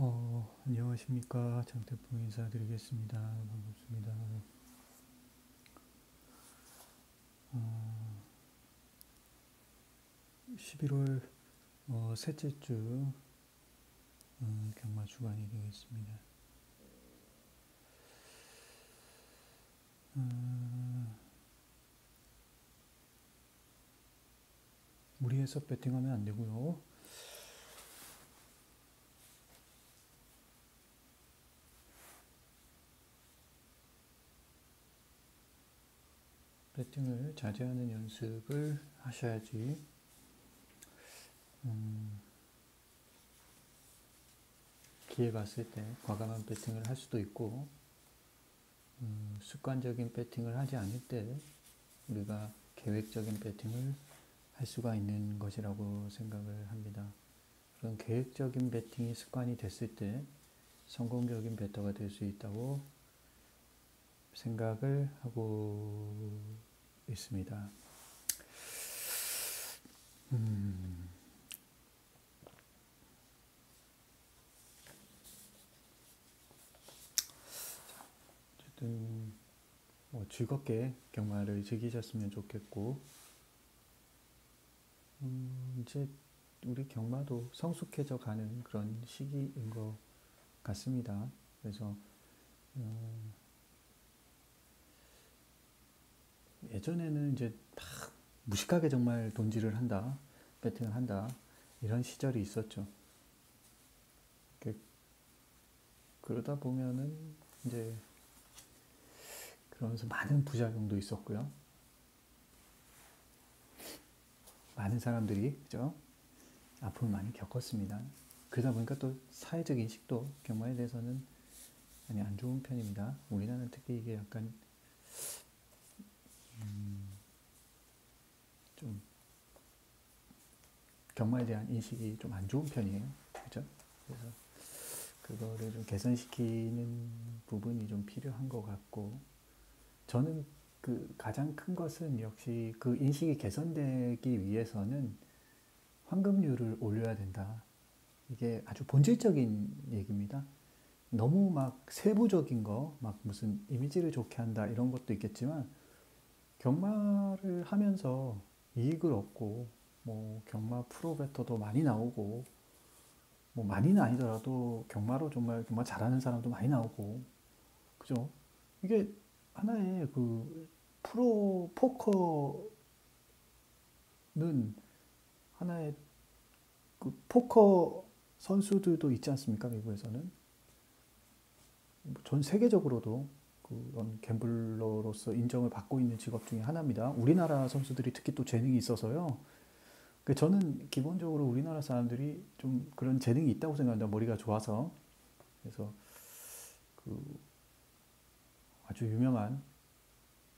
안녕하십니까. 장태풍 인사드리겠습니다. 반갑습니다. 11월 셋째 주 경마 주간이 되겠습니다. 무리해서 배팅하면 안 되고요. 배팅을 자제하는 연습을 하셔야지 기회가 왔을 때 과감한 배팅을 할 수도 있고 습관적인 배팅을 하지 않을 때 우리가 계획적인 배팅을 할 수가 있는 것이라고 생각을 합니다. 그런 계획적인 배팅이 습관이 됐을 때 성공적인 배터가 될 수 있다고 생각을 하고 있습니다. 어쨌든 즐겁게 경마를 즐기셨으면 좋겠고 이제 우리 경마도 성숙해져 가는 그런 시기인 것 같습니다. 그래서 예전에는 이제 막 무식하게 정말 돈질을 한다, 배팅을 한다 이런 시절이 있었죠. 그러다 보면은 이제 그러면서 많은 부작용도 있었고요. 많은 사람들이 그죠? 아픔을 많이 겪었습니다. 그러다 보니까 또 사회적 인식도 경마에 대해서는 많이 안 좋은 편입니다. 우리나라는 특히 이게 약간 좀 경마에 대한 인식이 좀 안 좋은 편이에요. 그죠? 그래서 그거를 좀 개선시키는 부분이 좀 필요한 것 같고 저는 그 가장 큰 것은 역시 그 인식이 개선되기 위해서는 환급률을 올려야 된다. 이게 아주 본질적인 얘기입니다. 너무 막 세부적인 거, 막 무슨 이미지를 좋게 한다 이런 것도 있겠지만 경마를 하면서 이익을 얻고 뭐 경마 프로베터도 많이 나오고 뭐 많이는 아니더라도 경마로 정말 경마 잘하는 사람도 많이 나오고 그죠? 이게 하나의 그 프로 포커는 하나의 그 포커 선수들도 있지 않습니까? 미국에서는 전 세계적으로도 그런 갬블러로서 인정을 받고 있는 직업 중에 하나입니다. 우리나라 선수들이 특히 또 재능이 있어서요. 저는 기본적으로 우리나라 사람들이 좀 그런 재능이 있다고 생각합니다. 머리가 좋아서. 그래서 그 아주 유명한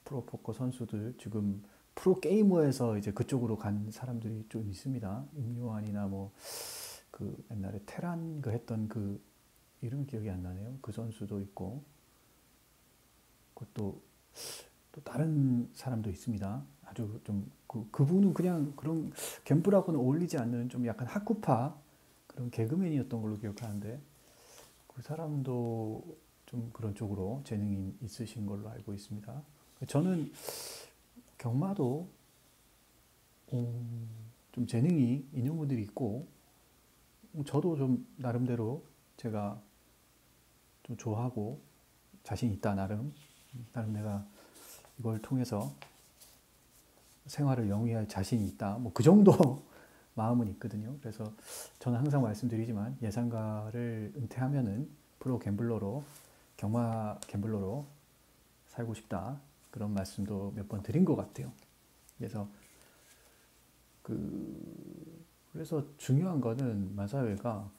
프로포커 선수들 지금 프로게이머에서 이제 그쪽으로 간 사람들이 좀 있습니다. 임요한이나 뭐 그 옛날에 테란 그 했던 그 이름 기억이 안 나네요. 그 선수도 있고 그것도 또 다른 사람도 있습니다. 아주 좀 그분은 그냥 그런 갬블하고는 어울리지 않는 좀 약간 학구파 그런 개그맨이었던 걸로 기억하는데 그 사람도 좀 그런 쪽으로 재능이 있으신 걸로 알고 있습니다. 저는 경마도 좀 재능이 있는 분들이 있고 저도 좀 나름대로 제가 좀 좋아하고 자신 있다 나름 내가 이걸 통해서 생활을 영위할 자신이 있다 뭐 그 정도 마음은 있거든요. 그래서 저는 항상 말씀드리지만 예상가를 은퇴하면은 프로 갬블러로 경마 갬블러로 살고 싶다 그런 말씀도 몇 번 드린 것 같아요. 그래서 그래서 중요한 거는 마사회가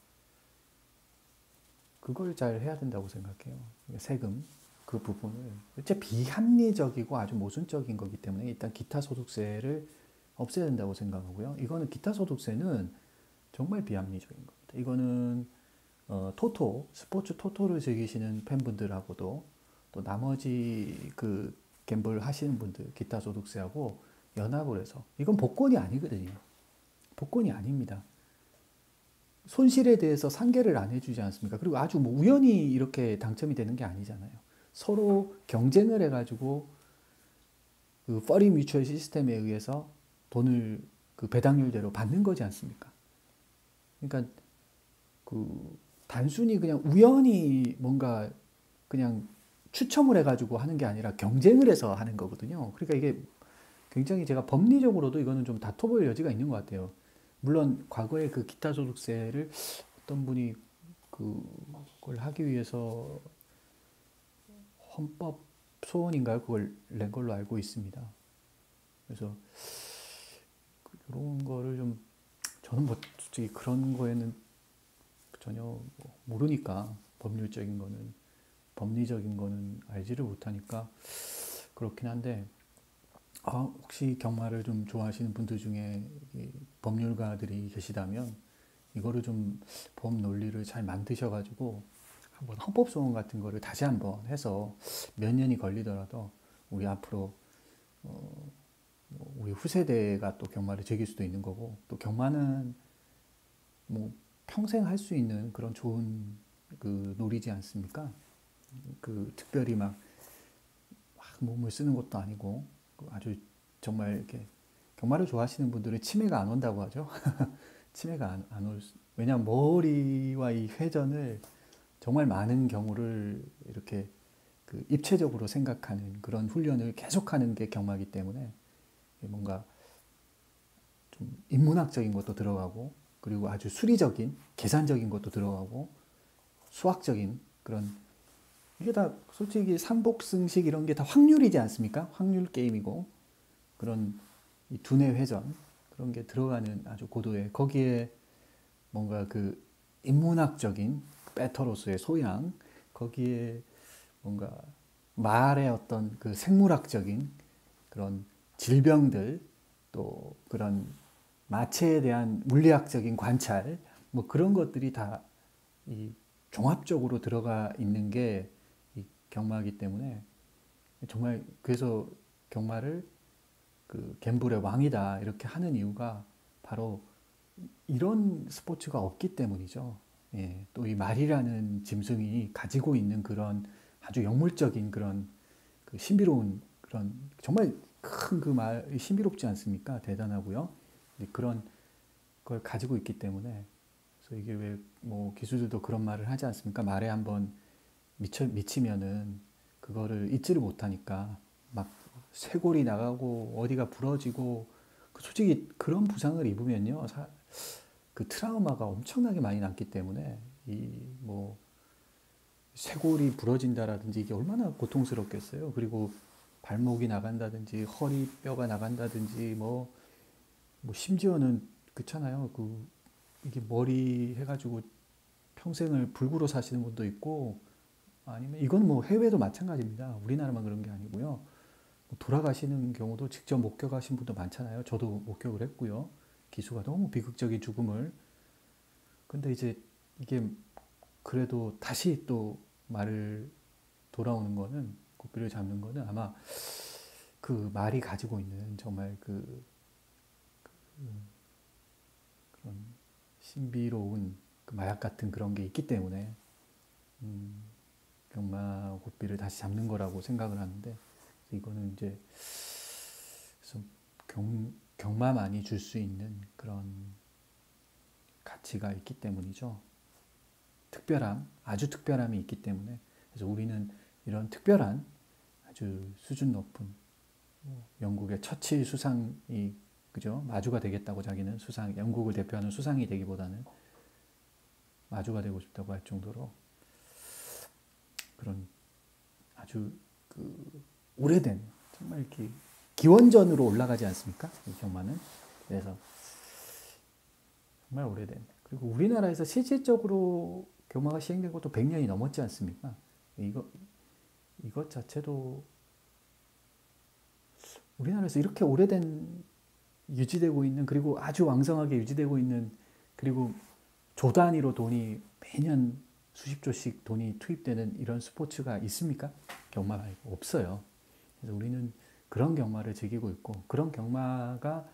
그걸 잘 해야 된다고 생각해요. 세금 그 부분을 진짜 비합리적이고 아주 모순적인 거기 때문에 일단 기타 소득세를 없애야 된다고 생각하고요. 이거는 기타 소득세는 정말 비합리적인 겁니다. 이거는 토토 스포츠 토토를 즐기시는 팬분들하고도 또 나머지 그 갬블 하시는 분들 기타 소득세하고 연합을 해서 이건 복권이 아니거든요. 복권이 아닙니다. 손실에 대해서 상계를 안 해주지 않습니까? 그리고 아주 뭐 우연히 이렇게 당첨이 되는 게 아니잖아요. 서로 경쟁을 해가지고 그 퍼리 뮤추얼 시스템에 의해서 돈을 그 배당률대로 받는 거지 않습니까? 그러니까 그 단순히 그냥 우연히 뭔가 그냥 추첨을 해가지고 하는 게 아니라 경쟁을 해서 하는 거거든요. 그러니까 이게 굉장히 제가 법리적으로도 이거는 좀 다퉈볼 여지가 있는 것 같아요. 물론 과거에 그 기타 소득세를 어떤 분이 그걸 하기 위해서 헌법 소원인가요? 그걸 낸 걸로 알고 있습니다. 그래서 그런 거를 좀 저는 뭐 솔직히 그런 거에는 전혀 뭐 모르니까 법리적인 거는 알지를 못하니까 그렇긴 한데 혹시 경마를 좀 좋아하시는 분들 중에 법률가들이 계시다면 이거를 좀 법 논리를 잘 만드셔가지고 한번 헌법소원 같은 거를 다시 한번 해서 몇 년이 걸리더라도 우리 앞으로 우리 후세대가 또 경마를 즐길 수도 있는 거고 또 경마는 뭐 평생 할 수 있는 그런 좋은 그 놀이지 않습니까? 그 특별히 막 몸을 쓰는 것도 아니고 아주 정말 이렇게 경마를 좋아하시는 분들은 치매가 안 온다고 하죠. 치매가 안 올, 왜냐하면 머리와 이 회전을 정말 많은 경우를 이렇게 그 입체적으로 생각하는 그런 훈련을 계속하는 게 경마이기 때문에 뭔가 좀 인문학적인 것도 들어가고 그리고 아주 수리적인 계산적인 것도 들어가고 수학적인 그런 이게 다 솔직히 삼복승식 이런 게 다 확률이지 않습니까? 확률 게임이고 그런 이 두뇌 회전 그런 게 들어가는 아주 고도의 거기에 뭔가 그 인문학적인 배터로서의 소양 거기에 뭔가 말의 어떤 그 생물학적인 그런 질병들 또 그런 마체에 대한 물리학적인 관찰 뭐 그런 것들이 다 이 종합적으로 들어가 있는 게 이 경마이기 때문에 정말 그래서 경마를 그 갬블의 왕이다 이렇게 하는 이유가 바로 이런 스포츠가 없기 때문이죠. 예, 또 이 말이라는 짐승이 가지고 있는 그런 아주 영물적인 그런 그 신비로운 그런 정말 큰 그 말 신비롭지 않습니까? 대단하고요. 그런 걸 가지고 있기 때문에 그래서 이게 왜 뭐 기수들도 그런 말을 하지 않습니까? 말에 한번 미치면은 그거를 잊지를 못하니까 막 쇄골이 나가고 어디가 부러지고 솔직히 그런 부상을 입으면요 그 트라우마가 엄청나게 많이 남기 때문에 이 뭐 쇄골이 부러진다라든지 이게 얼마나 고통스럽겠어요. 그리고 발목이 나간다든지 허리뼈가 나간다든지 뭐 심지어는 그렇잖아요. 그 이게 머리 해가지고 평생을 불구로 사시는 분도 있고 아니면 이건 뭐 해외도 마찬가지입니다. 우리나라만 그런 게 아니고요. 돌아가시는 경우도 직접 목격하신 분도 많잖아요. 저도 목격을 했고요. 기수가 너무 비극적인 죽음을. 근데 이제 이게 그래도 다시 또 말을 돌아오는 거는 고삐를 잡는 거는 아마 그 말이 가지고 있는 정말 그런 신비로운 그 마약 같은 그런 게 있기 때문에 경마 고삐를 다시 잡는 거라고 생각을 하는데 이거는 이제 경마만이 줄 수 있는 그런 가치가 있기 때문이죠. 특별함, 아주 특별함이 있기 때문에 그래서 우리는 이런 특별한 아주 수준 높은 영국의 처칠 수상이 그죠 마주가 되겠다고 자기는 수상 영국을 대표하는 수상이 되기보다는 마주가 되고 싶다고 할 정도로 그런 아주 그 오래된 정말 이렇게 기원전으로 올라가지 않습니까? 이 경마는 그래서 정말 오래된 그리고 우리나라에서 실질적으로 경마가 시행된 것도 100년이 넘었지 않습니까? 이것 자체도 우리나라에서 이렇게 오래된 유지되고 있는 그리고 아주 왕성하게 유지되고 있는 그리고 조 단위로 돈이 매년 수십조씩 돈이 투입되는 이런 스포츠가 있습니까? 경마 말고 없어요. 그래서 우리는 그런 경마를 즐기고 있고 그런 경마가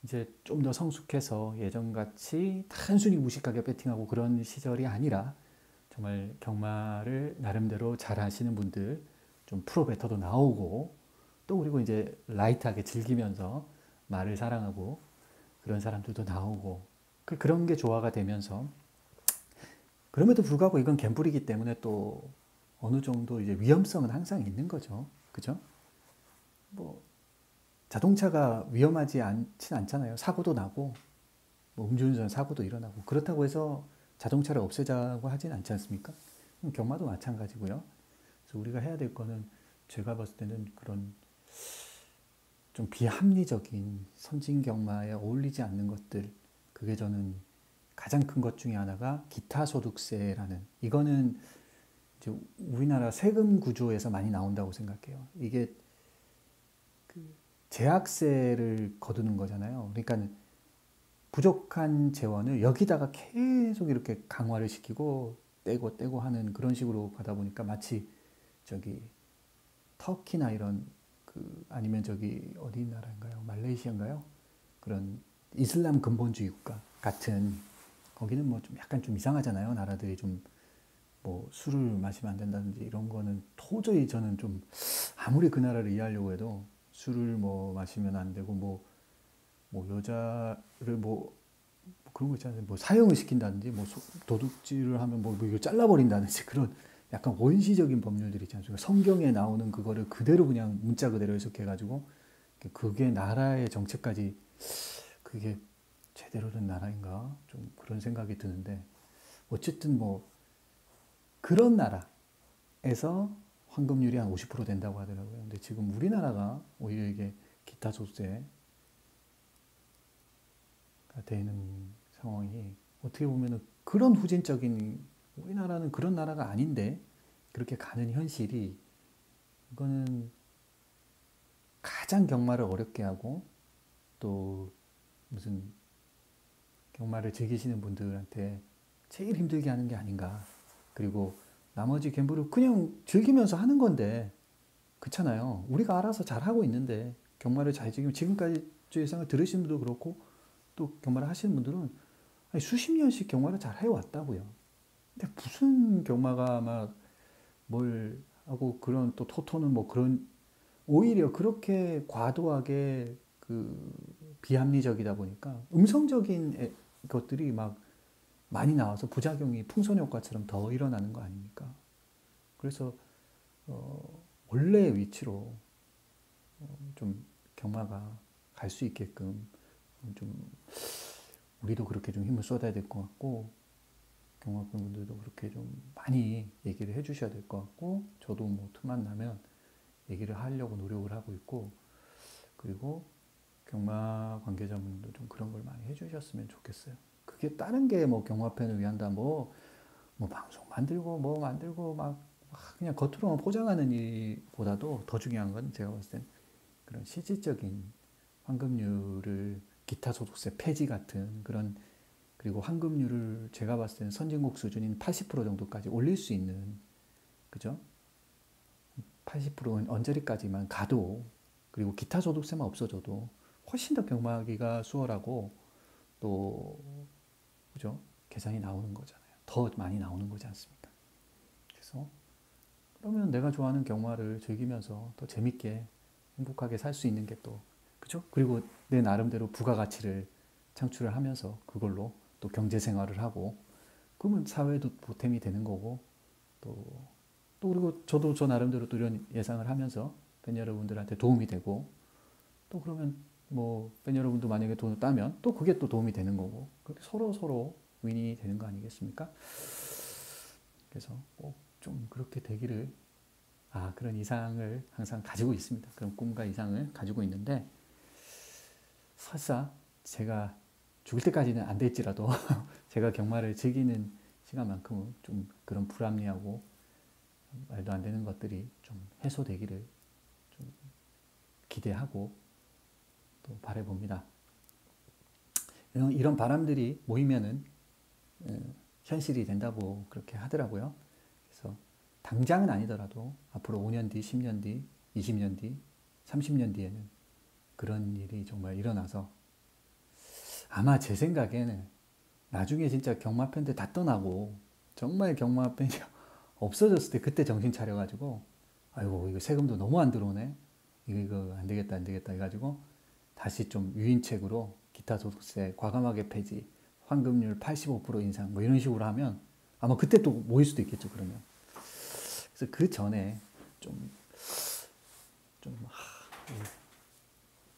이제 좀 더 성숙해서 예전같이 단순히 무식하게 배팅하고 그런 시절이 아니라 정말 경마를 나름대로 잘 하시는 분들, 좀 프로 베터도 나오고, 또 그리고 이제 라이트하게 즐기면서 말을 사랑하고 그런 사람들도 나오고, 그런 게 조화가 되면서, 그럼에도 불구하고 이건 갬블이기 때문에 또 어느 정도 이제 위험성은 항상 있는 거죠. 그죠? 뭐 자동차가 위험하지 않진 않잖아요. 사고도 나고 뭐 음주운전 사고도 일어나고, 그렇다고 해서 자동차를 없애자고 하진 않지 않습니까? 경마도 마찬가지고요. 그래서 우리가 해야 될 거는, 제가 봤을 때는 그런 좀 비합리적인 선진 경마에 어울리지 않는 것들, 그게 저는 가장 큰 것 중에 하나가 기타 소득세라는, 이거는 이제 우리나라 세금 구조에서 많이 나온다고 생각해요. 이게 제약세를 거두는 거잖아요. 그러니까 부족한 재원을 여기다가 계속 이렇게 강화를 시키고 떼고 하는 그런 식으로 가다 보니까, 마치 저기 터키나 이런 아니면 저기 어디 나라인가요? 말레이시아인가요? 그런 이슬람 근본주의 국가 같은, 거기는 뭐 좀 약간 좀 이상하잖아요. 나라들이 좀 뭐 술을 마시면 안 된다든지 이런 거는 도저히 저는 좀, 아무리 그 나라를 이해하려고 해도 술을 뭐 마시면 안 되고, 뭐 여자를 뭐 그런 거 있잖아요. 뭐 사형을 시킨다든지, 뭐 도둑질을 하면 뭐 이거 잘라버린다든지, 그런 약간 원시적인 법률들이 있지 않습니까? 성경에 나오는 그거를 그대로 그냥 문자 그대로 해석해가지고, 그게 나라의 정책까지, 그게 제대로 된 나라인가? 좀 그런 생각이 드는데, 어쨌든 뭐 그런 나라에서 환급률이 한 50% 된다고 하더라고요. 근데 지금 우리나라가 오히려 이게 기타 소득세가 되는 상황이, 어떻게 보면은 그런 후진적인, 우리나라는 그런 나라가 아닌데 그렇게 가는 현실이, 이거는 가장 경마를 어렵게 하고, 또 무슨 경마를 즐기시는 분들한테 제일 힘들게 하는 게 아닌가. 그리고 나머지 갬블을 그냥 즐기면서 하는 건데, 그렇잖아요. 우리가 알아서 잘하고 있는데, 경마를 잘 즐기면, 지금까지 저 예상을 들으신 분도 그렇고 또 경마를 하시는 분들은 아니, 수십 년씩 경마를 잘 해왔다고요. 근데 무슨 경마가 막 뭘 하고, 그런 또 토토는 뭐 그런, 오히려 그렇게 과도하게 비합리적이다 보니까 음성적인 것들이 막 많이 나와서 부작용이 풍선 효과처럼 더 일어나는 거 아닙니까? 그래서 원래의 위치로 좀 경마가 갈 수 있게끔 좀 우리도 그렇게 좀 힘을 쏟아야 될 것 같고, 경마권 분들도 그렇게 좀 많이 얘기를 해주셔야 될 것 같고, 저도 뭐 틈만 나면 얘기를 하려고 노력을 하고 있고, 그리고 경마 관계자분도 좀 그런 걸 많이 해주셨으면 좋겠어요. 그게 다른 게 뭐 경마팬을 위한다, 뭐 방송 만들고 뭐 만들고 막 그냥 겉으로만 포장하는 일보다도 더 중요한 건, 제가 봤을 땐 그런 실질적인 환급률을, 기타 소득세 폐지 같은 그런, 그리고 환급률을 제가 봤을 때는 선진국 수준인 80% 정도까지 올릴 수 있는, 그죠? 80%는 언저리까지만 가도, 그리고 기타 소득세만 없어져도 훨씬 더 경마하기가 수월하고, 또 그죠? 계산이 나오는 거잖아요. 더 많이 나오는 거지 않습니까? 그래서 그러면 내가 좋아하는 경마를 즐기면서 더 재밌게 행복하게 살 수 있는 게 또, 그죠? 그리고 내 나름대로 부가가치를 창출을 하면서 그걸로 또 경제 생활을 하고, 그러면 사회도 보탬이 되는 거고, 또, 또 그리고 저도 저 나름대로 또 이런 예상을 하면서 팬 여러분들한테 도움이 되고, 또 그러면 뭐 팬 여러분도 만약에 돈을 따면 또 그게 또 도움이 되는 거고, 그렇게 서로 윈이 되는 거 아니겠습니까? 그래서 꼭 좀 그렇게 되기를, 그런 이상을 항상 가지고 있습니다. 그런 꿈과 이상을 가지고 있는데, 설사 제가 죽을 때까지는 안 될지라도 제가 경마를 즐기는 시간만큼은 좀 그런 불합리하고 말도 안 되는 것들이 좀 해소되기를 좀 기대하고 또 바라봅니다. 이런 바람들이 모이면은 현실이 된다고 그렇게 하더라고요. 그래서 당장은 아니더라도 앞으로 5년 뒤, 10년 뒤, 20년 뒤, 30년 뒤에는 그런 일이 정말 일어나서 아마 제 생각에는 나중에 진짜 경마편들 다 떠나고 정말 경마편이 없어졌을 때 그때 정신 차려가지고 아이고 이거 세금도 너무 안 들어오네. 이거 안 되겠다 안 되겠다 해가지고 다시 좀 유인책으로 기타 소득세 과감하게 폐지, 환급률 85% 인상 뭐 이런 식으로 하면 아마 그때 또 모일 수도 있겠죠. 그러면 그래서 그 전에 좀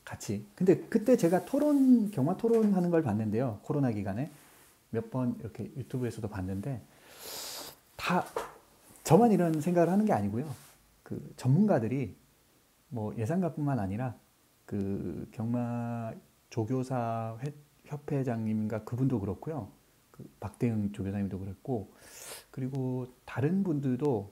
같이. 근데 그때 제가 경마 토론 하는 걸 봤는데요. 코로나 기간에 몇 번 이렇게 유튜브에서도 봤는데 다 저만 이런 생각을 하는 게 아니고요. 그 전문가들이 뭐 예상가뿐만 아니라 그 경마 조교사 협회장님인가 그분도 그렇고요. 그 박대응 조교사님도 그랬고 그리고 다른 분들도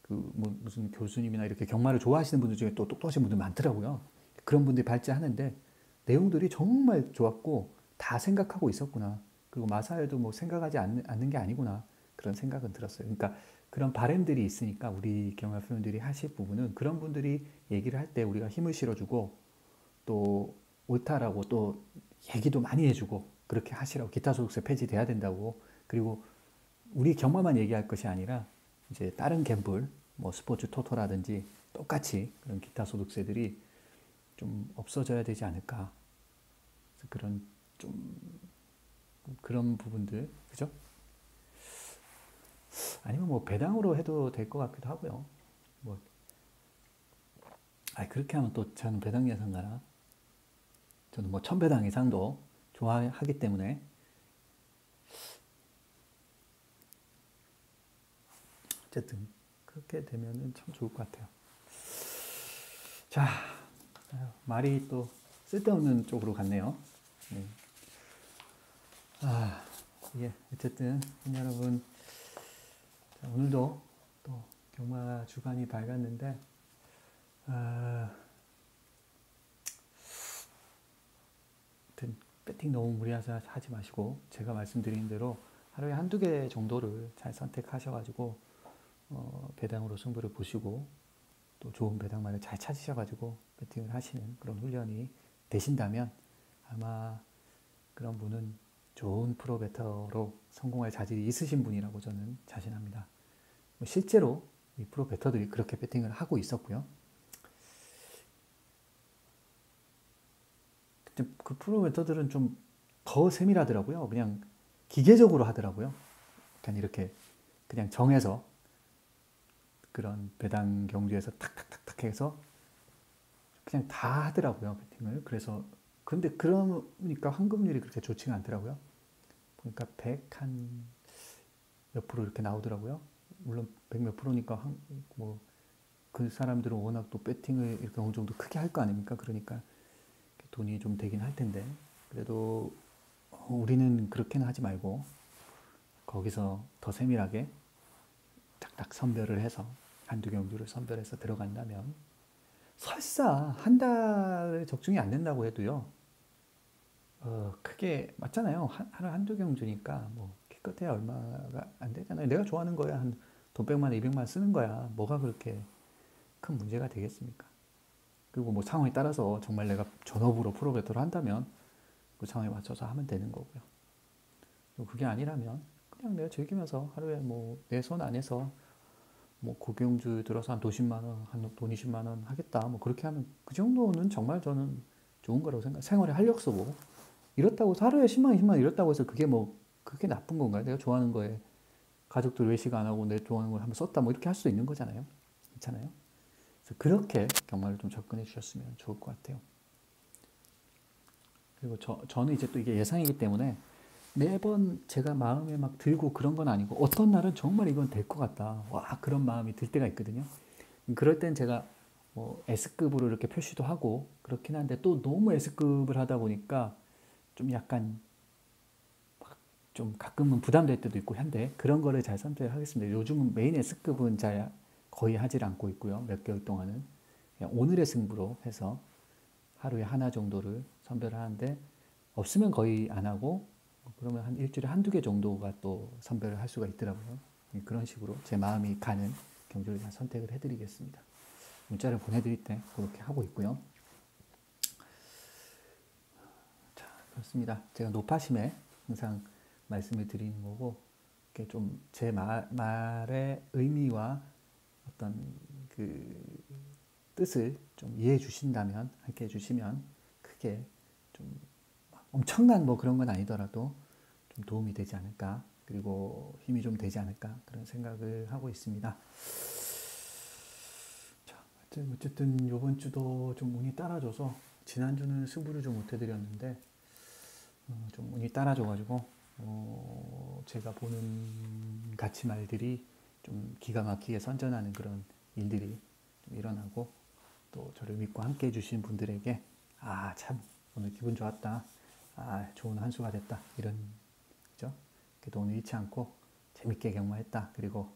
그 뭐 무슨 교수님이나 이렇게 경마를 좋아하시는 분들 중에 또 똑똑하신 분들 많더라고요. 그런 분들이 발제하는데 내용들이 정말 좋았고 다 생각하고 있었구나. 그리고 마사엘도 뭐 생각하지 않는 게 아니구나. 그런 생각은 들었어요. 그러니까 그런 바램들이 있으니까 우리 경마 표현들이 하실 부분은 그런 분들이 얘기를 할 때 우리가 힘을 실어주고 또 옳다라고 또 얘기도 많이 해주고 그렇게 하시라고 기타 소득세 폐지돼야 된다고 그리고 우리 경마만 얘기할 것이 아니라 이제 다른 갬블 뭐 스포츠 토토라든지 똑같이 그런 기타 소득세들이 좀 없어져야 되지 않을까 그런 좀 그런 부분들 그죠? 아니면 뭐 배당으로 해도 될 것 같기도 하고요. 뭐 그렇게 하면 또 저는 배당 예상가라. 저는 뭐 1000배당 이상도 좋아하기 때문에 어쨌든 그렇게 되면은 참 좋을 것 같아요. 자, 말이 또 쓸데없는 쪽으로 갔네요. 네. 예, 어쨌든 여러분 자, 오늘도 또 경마 주간이 밝았는데 배팅 너무 무리해서 하지 마시고 제가 말씀드린 대로 하루에 한두 개 정도를 잘 선택하셔가지고 배당으로 승부를 보시고 또 좋은 배당만을 잘 찾으셔가지고 배팅을 하시는 그런 훈련이 되신다면 아마 그런 분은 좋은 프로베터로 성공할 자질이 있으신 분이라고 저는 자신합니다. 실제로 이 프로베터들이 그렇게 배팅을 하고 있었고요. 그 프로베터들은 좀 더 세밀하더라고요. 그냥 기계적으로 하더라고요. 그냥 이렇게 그냥 정해서 그런 배당 경주에서 탁탁탁탁 해서 그냥 다 하더라고요. 배팅을. 그래서 근데 그러니까 환급률이 그렇게 좋지가 않더라고요. 보니까 100 한 몇 프로 이렇게 나오더라고요. 물론 100 몇 프로니까 뭐 그 사람들은 워낙 또 배팅을 이렇게 어느 정도 크게 할 거 아닙니까? 그러니까 돈이 좀 되긴 할 텐데 그래도 우리는 그렇게는 하지 말고 거기서 더 세밀하게 딱딱 선별을 해서 한두 경주를 선별해서 들어간다면 설사 한 달에 적중이 안 된다고 해도요. 크게 맞잖아요. 하루 한두 경주니까 뭐 기껏해야 얼마가 안 되잖아요. 내가 좋아하는 거야 한 돈 100만 원, 200만 원 쓰는 거야. 뭐가 그렇게 큰 문제가 되겠습니까? 그리고 뭐 상황에 따라서 정말 내가 전업으로 프로베터를 한다면 그 상황에 맞춰서 하면 되는 거고요. 그게 아니라면 그냥 내가 즐기면서 하루에 뭐 내 손 안에서 뭐 고경주 들어서 한 50만 원, 한 돈 20만 원 하겠다. 뭐 그렇게 하면 그 정도는 정말 저는 좋은 거라고 생각. 생활의 활력소고 이렇다고 하루에 10만 원, 20만 원 이렇다고 해서 그게 뭐 그게 나쁜 건가요? 내가 좋아하는 거에 가족들 외식 안 하고 내 좋아하는 걸 한번 썼다 뭐 이렇게 할 수 있는 거잖아요. 괜찮아요? 그래서 그렇게 경마를 좀 접근해 주셨으면 좋을 것 같아요. 그리고 저는 이제 또 이게 예상이기 때문에 매번 제가 마음에 막 들고 그런 건 아니고 어떤 날은 정말 이건 될 것 같다. 와 그런 마음이 들 때가 있거든요. 그럴 땐 제가 뭐 S급으로 이렇게 표시도 하고 그렇긴 한데 또 너무 S급을 하다 보니까 좀 약간 좀 가끔은 부담될 때도 있고 한데 그런 거를 잘 선택하겠습니다. 요즘은 메인 S급은 잘 거의 하질 않고 있고요. 몇 개월 동안은 그냥 오늘의 승부로 해서 하루에 하나 정도를 선별하는데 없으면 거의 안 하고 그러면 한 일주일에 한두 개 정도가 또 선별을 할 수가 있더라고요. 그런 식으로 제 마음이 가는 경주를 다 선택을 해드리겠습니다. 문자를 보내드릴 때 그렇게 하고 있고요. 자, 그렇습니다. 제가 노파심에 항상 말씀을 드리는 거고, 이렇게 좀 제 말의 의미와 어떤 그 뜻을 좀 이해해 주신다면, 함께 해 주시면 크게 좀 엄청난 뭐 그런 건 아니더라도 좀 도움이 되지 않을까, 그리고 힘이 좀 되지 않을까, 그런 생각을 하고 있습니다. 자, 어쨌든 이번 주도 좀 운이 따라줘서, 지난주는 승부를 좀 못 해드렸는데 좀 운이 따라줘가지고 제가 보는 가치말들이 좀 기가 막히게 선전하는 그런 일들이 좀 일어나고, 또 저를 믿고 함께 해주신 분들에게 참 오늘 기분 좋았다, 좋은 한 수가 됐다, 이런, 그죠? 그래도 오늘 잃지 않고 재밌게 경마했다, 그리고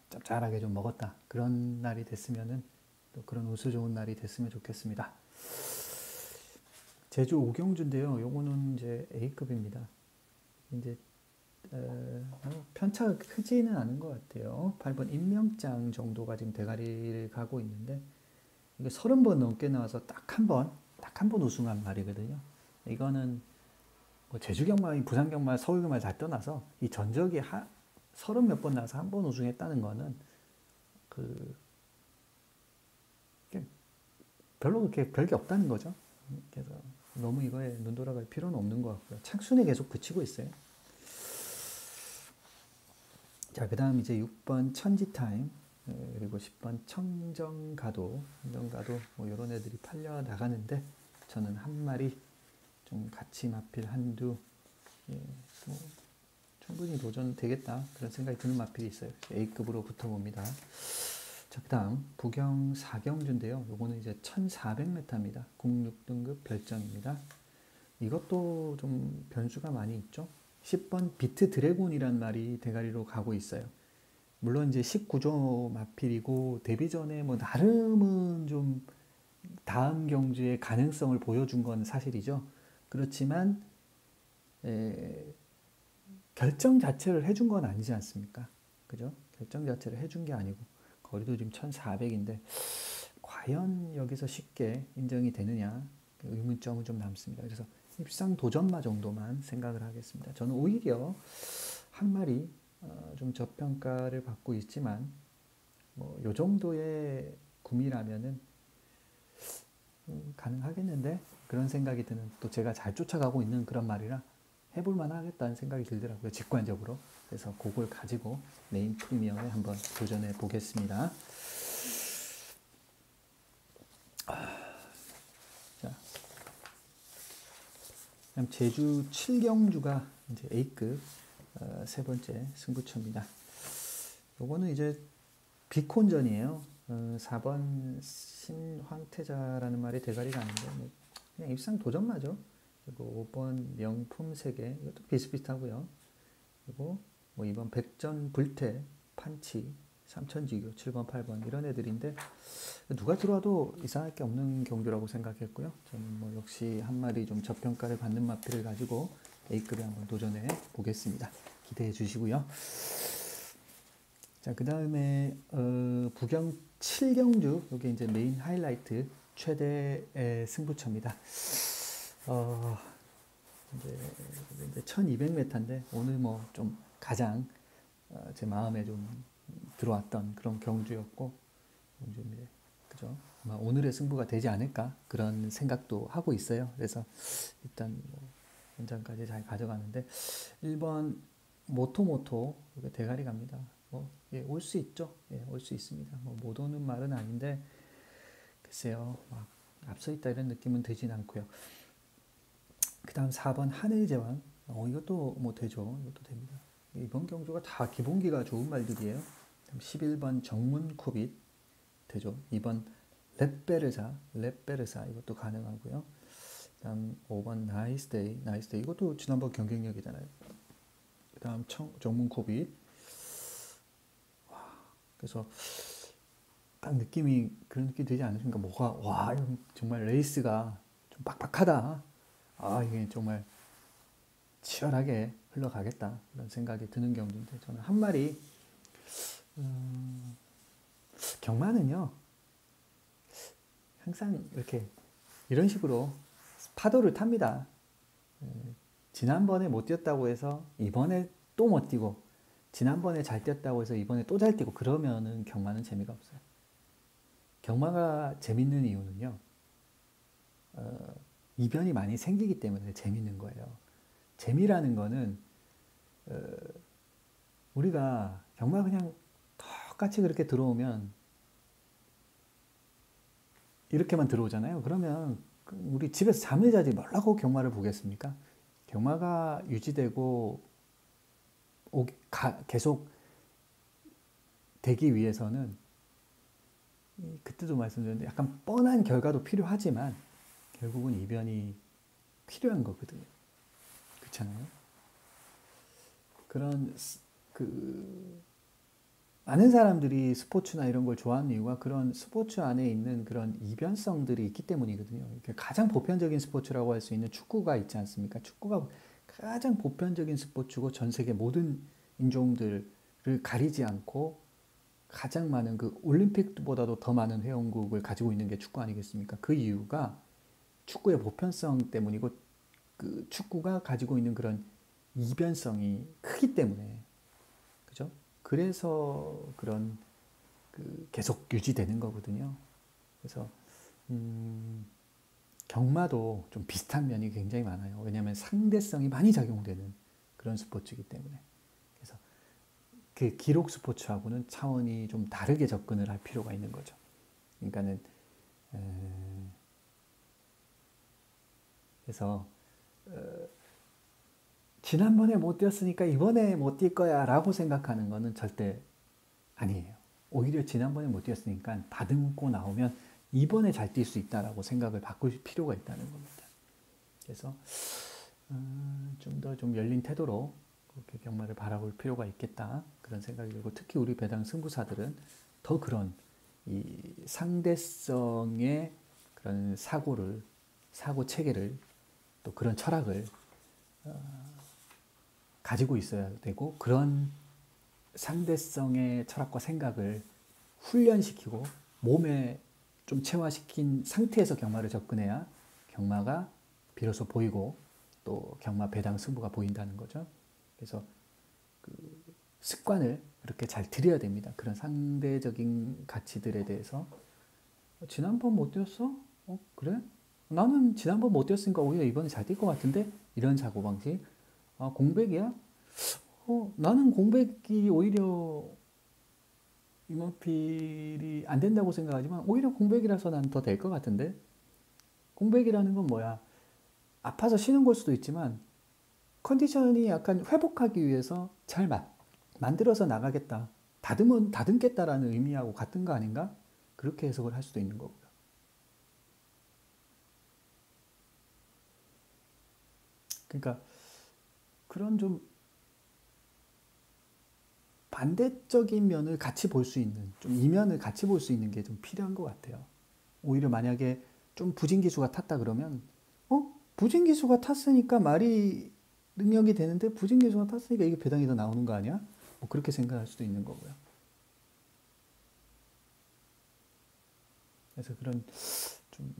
짭짤하게 좀 먹었다, 그런 날이 됐으면은, 또 그런 웃을 좋은 날이 됐으면 좋겠습니다. 제주 오경주인데요. 요거는 이제 A급입니다. 이제 편차가 크지는 않은 것 같아요. 8번 임명장 정도가 지금 대가리를 가고 있는데, 이게 30번 넘게 나와서 딱 한 번 우승한 말이거든요. 이거는 뭐 제주경마, 부산경마, 서울경마 다 떠나서 이 전적이 30몇 번 나와서 한 번 우승했다는 거는 별로 그렇게 별게 없다는 거죠. 그래서 너무 이거에 눈 돌아갈 필요는 없는 것 같고요. 착순에 계속 그치고 있어요. 자, 그 다음 이제 6번 천지타임, 그리고 10번 청정가도 뭐 이런 애들이 팔려 나가는데, 저는 한 마리 좀 같이 마필 한두, 뭐 충분히 도전되겠다, 그런 생각이 드는 마필이 있어요. A급으로 붙어봅니다. 자, 그 다음 부경 4경주인데요. 요거는 이제 1400m입니다. 06등급 별정입니다. 이것도 좀 변수가 많이 있죠. 10번 비트 드래곤이란 말이 대가리로 가고 있어요. 물론 이제 19조 마필이고 데뷔전에 뭐 나름은 좀 다음 경주의 가능성을 보여준 건 사실이죠. 그렇지만 결정 자체를 해준 건 아니지 않습니까? 그죠? 결정 자체를 해준 게 아니고, 거리도 지금 1400인데 과연 여기서 쉽게 인정이 되느냐, 의문점은 좀 남습니다. 그래서 입상 도전마 정도만 생각을 하겠습니다. 저는 오히려 한 마리 좀 저평가를 받고 있지만, 뭐 요 정도의 구미라면은 가능하겠는데, 그런 생각이 드는, 또 제가 잘 쫓아가고 있는 그런 말이라 해볼만 하겠다는 생각이 들더라고요, 직관적으로. 그래서 그걸 가지고 메인 프리미엄에 한번 도전해 보겠습니다. 자, 그럼 제주 7경주가 이제 A급 세 번째 승부처입니다. 요거는 이제 비콘전이에요. 4번 신황태자라는 말이 대가리가 아닌데, 뭐 그냥 입상 도전마죠. 그리고 5번 명품세계, 이것도 비슷비슷하고요. 그리고 뭐 2번 백전 불태, 판치, 삼천지교, 7번, 8번 이런 애들인데, 누가 들어와도 이상할 게 없는 경주라고 생각했고요. 저는 뭐 역시 한 마리 좀 저평가를 받는 마필을 가지고 A급에 한번 도전해 보겠습니다. 기대해 주시고요. 자, 그 다음에 부경 7경주, 이게 이제 메인 하이라이트 최대의 승부처입니다. 이제 1200m인데 오늘 뭐 좀 가장 제 마음에 좀 들어왔던 그런 경주였고, 그죠? 아마 오늘의 승부가 되지 않을까, 그런 생각도 하고 있어요. 그래서 일단 뭐 현장까지 잘 가져가는데, 1번 모토모토 대가리 갑니다. 올 수 있죠. 올 수 있습니다. 뭐 못 오는 말은 아닌데, 글쎄요, 막 앞서 있다 이런 느낌은 들진 않고요. 그 다음 4번 하늘제왕, 이것도 뭐 되죠. 이것도 됩니다. 이번 경주가 다 기본기가 좋은 말들이에요. 11번 정문코빗 되죠. 2번 렛베르사 이것도 가능하고요. 다음 5번 나이스데이 이것도 지난번 경쟁력이잖아요. 그 다음 정문코빗. 그래서 딱 느낌이 그런 느낌이 되지 않으십니까? 뭐가 정말 레이스가 좀 빡빡하다, 이게 정말 치열하게 흘러가겠다, 이런 생각이 드는 경기인데, 저는 한 마리 경마는요 항상 이렇게 이런 식으로 파도를 탑니다. 지난번에 못 뛰었다고 해서 이번에 또 못 뛰고 지난번에 잘 뛰었다고 해서 이번에 또 잘 뛰고 그러면은 경마는 재미가 없어요. 경마가 재밌는 이유는요. 이변이 많이 생기기 때문에 재밌는 거예요. 재미라는 거는 우리가 경마 그냥 똑같이 그렇게 들어오면 이렇게만 들어오잖아요. 그러면 우리 집에서 잠을 자지 말라고 경마를 보겠습니까? 경마가 유지되고 계속 되기 위해서는 그때도 말씀드렸는데 약간 뻔한 결과도 필요하지만 결국은 이변이 필요한 거거든요. 그렇잖아요. 그런 많은 사람들이 스포츠나 이런 걸 좋아하는 이유가 그런 스포츠 안에 있는 그런 이변성들이 있기 때문이거든요. 가장 보편적인 스포츠라고 할 수 있는 축구가 있지 않습니까? 축구가 가장 보편적인 스포츠고 전 세계 모든 인종들을 가리지 않고 가장 많은 그 올림픽보다도 더 많은 회원국을 가지고 있는 게 축구 아니겠습니까? 그 이유가 축구의 보편성 때문이고 그 축구가 가지고 있는 그런 이변성이 크기 때문에 그죠? 그래서 그런 계속 유지되는 거거든요. 그래서 경마도 좀 비슷한 면이 굉장히 많아요. 왜냐하면 상대성이 많이 작용되는 그런 스포츠이기 때문에. 그래서 그 기록 스포츠하고는 차원이 좀 다르게 접근을 할 필요가 있는 거죠. 그러니까는 그래서 지난번에 못 뛰었으니까 이번에 못 뛸 거야 라고 생각하는 거는 절대 아니에요. 오히려 지난번에 못 뛰었으니까 다듬고 나오면 이번에 잘 뛸 수 있다라고 생각을 바꿀 필요가 있다는 겁니다. 그래서 좀 더 좀 열린 태도로 그렇게 경마를 바라볼 필요가 있겠다 그런 생각이 들고 특히 우리 배당 승부사들은 더 그런 이 상대성의 그런 사고 체계를 또 그런 철학을 가지고 있어야 되고 그런 상대성의 철학과 생각을 훈련시키고 몸에 좀 체화시킨 상태에서 경마를 접근해야 경마가 비로소 보이고 또 경마 배당 승부가 보인다는 거죠. 그래서 그 습관을 그렇게 잘 들여야 됩니다. 그런 상대적인 가치들에 대해서 지난번 못 뛰었어? 그래? 나는 지난번 못 뛰었으니까 오히려 이번에 잘 뛸 것 같은데? 이런 사고방식. 공백이야? 나는 공백이 오히려 이먼필이 안 된다고 생각하지만 오히려 공백이라서 난 더 될 것 같은데? 공백이라는 건 뭐야? 아파서 쉬는 걸 수도 있지만 컨디션이 약간 회복하기 위해서 잘 만들어서 나가겠다. 다듬겠다라는 의미하고 같은 거 아닌가? 그렇게 해석을 할 수도 있는 거고요. 그러니까 그런 좀 반대적인 면을 같이 볼 수 있는, 좀 이면을 같이 볼 수 있는 게 좀 필요한 것 같아요. 오히려 만약에 좀 부진기수가 탔다 그러면, 부진기수가 탔으니까 말이 능력이 되는데 부진기수가 탔으니까 이게 배당이 더 나오는 거 아니야? 뭐 그렇게 생각할 수도 있는 거고요. 그래서 그런 좀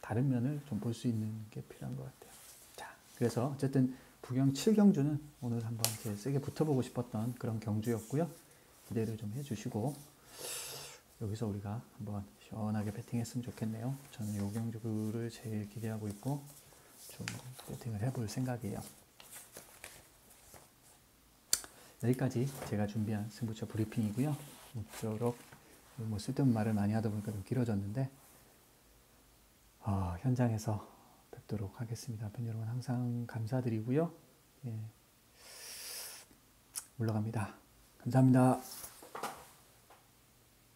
다른 면을 좀 볼 수 있는 게 필요한 것 같아요. 자, 그래서 어쨌든 부경 7경주는 오늘 한번 이렇게 세게 붙어보고 싶었던 그런 경주였고요. 기대를 좀 해주시고 여기서 우리가 한번 시원하게 배팅했으면 좋겠네요. 저는 이 경주를 제일 기대하고 있고 좀 배팅을 해볼 생각이에요. 여기까지 제가 준비한 승부처 브리핑이고요. 모쪼록 뭐 쓸데없는 말을 많이 하다 보니까 좀 길어졌는데 현장에서 뵙도록 하겠습니다. 팬 여러분 항상 감사드리고요. 예, 올라갑니다. 감사합니다.